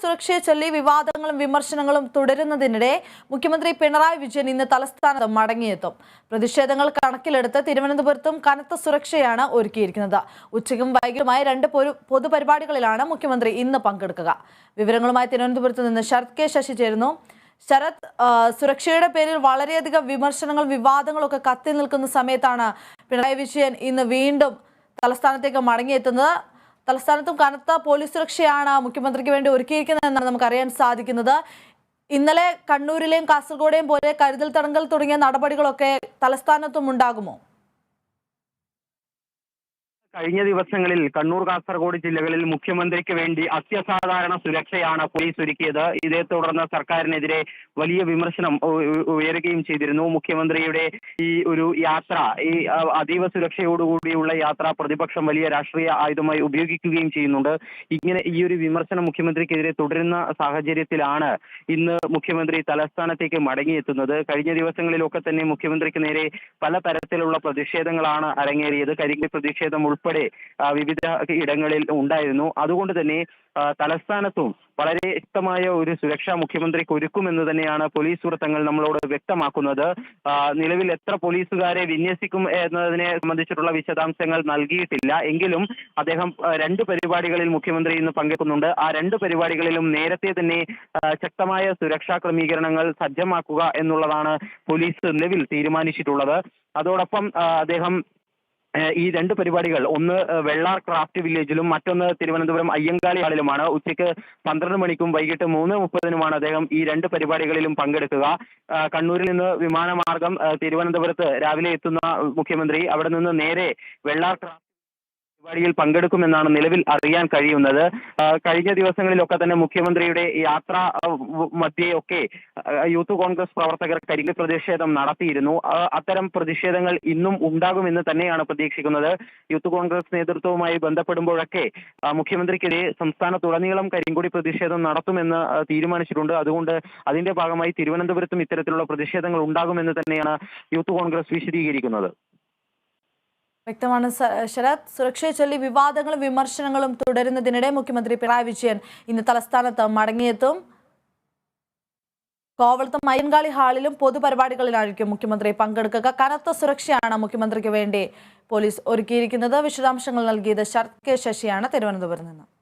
സുരക്ഷയെ ചൊല്ലി വിവാദങ്ങളും വിമർശനങ്ങളും തുടരുന്നതിനിടെ മുഖ്യമന്ത്രി പിണറായി വിജയൻ ഇന്ന് തലസ്ഥാനത്ത് മടങ്ങിയെത്തും. പ്രതിഷേധങ്ങൾ കണക്കിലെടുത്ത് തിരുവനന്തപുരത്തും കനത്ത സുരക്ഷയാണ് ഒരുക്കിയിരിക്കുന്നത്. ഉച്ചയ്ക്കും വൈകിട്ടുമായി 2 പൊതുപരിപാടികളിലാണ് മുഖ്യമന്ത്രി ഇന്ന് പങ്കെടുക്കുക. വിവരങ്ങളുമായി തിരുവനന്തപുരത്ത് നിന്ന് ശരത് കെ ശശി ചേരുന്നു. ശരത്, സുരക്ഷയുടെ പേരിൽ വളരെയധികം വിമർശനങ്ങളും വിവാദങ്ങളൊക്കെ കത്തി നിൽക്കുന്ന സമയത്താണ് പിണറായി വിജയൻ ഇന്ന് വീണ്ടും തലസ്ഥാനത്തേക്ക് മടങ്ങിയെത്തുന്നത്. തലസ്ഥാനത്തും കനത്ത പോലീസ് സുരക്ഷയാണ് മുഖ്യമന്ത്രിക്ക് വേണ്ടി ഒരുക്കിയിരിക്കുന്നത് എന്നാണ് നമുക്ക് അറിയാൻ സാധിക്കുന്നത്. ഇന്നലെ കണ്ണൂരിലെയും കാസർഗോഡെയും പോലെ കരുതൽ തടങ്കൽ തുടങ്ങിയ നടപടികളൊക്കെ തലസ്ഥാനത്തും ഉണ്ടാകുമോ? കഴിഞ്ഞ ദിവസങ്ങളിൽ കണ്ണൂർ, കാസർഗോഡ് ജില്ലകളിൽ മുഖ്യമന്ത്രിക്ക് വേണ്ടി അത്യസാധാരണ സുരക്ഷയാണ് പോലീസ് ഒരുക്കിയത്. ഇതേ തുടർന്ന് സർക്കാരിനെതിരെ വലിയ വിമർശനം ഉയരുകയും ചെയ്തിരുന്നു. മുഖ്യമന്ത്രിയുടെ ഈ ഒരു യാത്ര, ഈ അതീവ സുരക്ഷയോടുകൂടിയുള്ള യാത്ര പ്രതിപക്ഷം വലിയ രാഷ്ട്രീയ ആയുധമായി ഉപയോഗിക്കുകയും ചെയ്യുന്നുണ്ട്. ഇങ്ങനെ ഈ ഒരു വിമർശനം മുഖ്യമന്ത്രിക്കെതിരെ തുടരുന്ന സാഹചര്യത്തിലാണ് ഇന്ന് മുഖ്യമന്ത്രി തലസ്ഥാനത്തേക്ക് മടങ്ങിയെത്തുന്നത്. കഴിഞ്ഞ ദിവസങ്ങളിലൊക്കെ തന്നെ മുഖ്യമന്ത്രിക്ക് നേരെ പലതരത്തിലുള്ള പ്രതിഷേധങ്ങളാണ് അരങ്ങേറിയത്. കരിങ്കൽ പ്രതിഷേധം ഉൾപ്പെടെ വിവിധ ഇടങ്ങളിൽ ഉണ്ടായിരുന്നു. അതുകൊണ്ട് തന്നെ തലസ്ഥാനത്തും വളരെ ശക്തമായ ഒരു സുരക്ഷ മുഖ്യമന്ത്രിക്ക് ഒരുക്കുമെന്ന് തന്നെയാണ് പോലീസ് വൃത്തങ്ങൾ നമ്മളോട് വ്യക്തമാക്കുന്നത്. നിലവിൽ എത്ര പോലീസുകാരെ വിന്യസിക്കും എന്നതിനെ സംബന്ധിച്ചിട്ടുള്ള വിശദാംശങ്ങൾ നൽകിയിട്ടില്ല. എങ്കിലും അദ്ദേഹം 2 പരിപാടികളിൽ മുഖ്യമന്ത്രി ഇന്ന് പങ്കെടുക്കുന്നുണ്ട്. ആ 2 പരിപാടികളിലും നേരത്തെ തന്നെ ശക്തമായ സുരക്ഷാ ക്രമീകരണങ്ങൾ സജ്ജമാക്കുക എന്നുള്ളതാണ് പോലീസ് നിലവിൽ തീരുമാനിച്ചിട്ടുള്ളത്. അതോടൊപ്പം അദ്ദേഹം ഈ 2 പരിപാടികൾ, ഒന്ന് വെള്ളാർ ക്രാഫ്റ്റ് വില്ലേജിലും മറ്റൊന്ന് തിരുവനന്തപുരം അയ്യങ്കാളി ഹാളിലുമാണ്. ഉച്ചയ്ക്ക് 12 മണിക്കും വൈകിട്ട് 3:30-നുമാണ് അദ്ദേഹം ഈ 2 പരിപാടികളിലും പങ്കെടുക്കുക. കണ്ണൂരിൽ നിന്ന് വിമാനമാർഗം തിരുവനന്തപുരത്ത് രാവിലെ എത്തുന്ന മുഖ്യമന്ത്രി അവിടെ നിന്ന് നേരെ വെള്ളാർ പരിപാടിയിൽ പങ്കെടുക്കുമെന്നാണ് നിലവിൽ അറിയാൻ കഴിയുന്നത്. കഴിഞ്ഞ ദിവസങ്ങളിലൊക്കെ തന്നെ മുഖ്യമന്ത്രിയുടെ യാത്ര മധ്യേയൊക്കെ യൂത്ത് കോൺഗ്രസ് പ്രവർത്തകർ കരിങ്കൽ പ്രതിഷേധം നടത്തിയിരുന്നു. അത്തരം പ്രതിഷേധങ്ങൾ ഇന്നും ഉണ്ടാകുമെന്ന് തന്നെയാണ് പ്രതീക്ഷിക്കുന്നത്. യൂത്ത് കോൺഗ്രസ് നേതൃത്വവുമായി ബന്ധപ്പെടുമ്പോഴൊക്കെ മുഖ്യമന്ത്രിക്കെതിരെ സംസ്ഥാനത്തുടനീളം കരിങ്കൊടി പ്രതിഷേധം നടത്തുമെന്ന് തീരുമാനിച്ചിട്ടുണ്ട്. അതുകൊണ്ട് അതിന്റെ ഭാഗമായി തിരുവനന്തപുരത്തും ഇത്തരത്തിലുള്ള പ്രതിഷേധങ്ങൾ ഉണ്ടാകുമെന്ന് തന്നെയാണ് യൂത്ത് കോൺഗ്രസ് വിശദീകരിക്കുന്നത്. വ്യക്തമാണ് ശരത്. സുരക്ഷയെ ചൊല്ലി വിവാദങ്ങളും വിമർശനങ്ങളും തുടരുന്നതിനിടെ മുഖ്യമന്ത്രി പിണറായി വിജയൻ ഇന്ന് തലസ്ഥാനത്ത് മടങ്ങിയെത്തും. കോവളത്തും അയ്യൻകാളി ഹാളിലും പൊതുപരിപാടികളിലായിരിക്കും മുഖ്യമന്ത്രി പങ്കെടുക്കുക. കനത്ത സുരക്ഷയാണ് മുഖ്യമന്ത്രിക്ക് വേണ്ടി പോലീസ് ഒരുക്കിയിരിക്കുന്നത്. വിശദാംശങ്ങൾ നൽകിയത് ശരത് കെ ശശിയാണ് തിരുവനന്തപുരത്ത് നിന്ന്.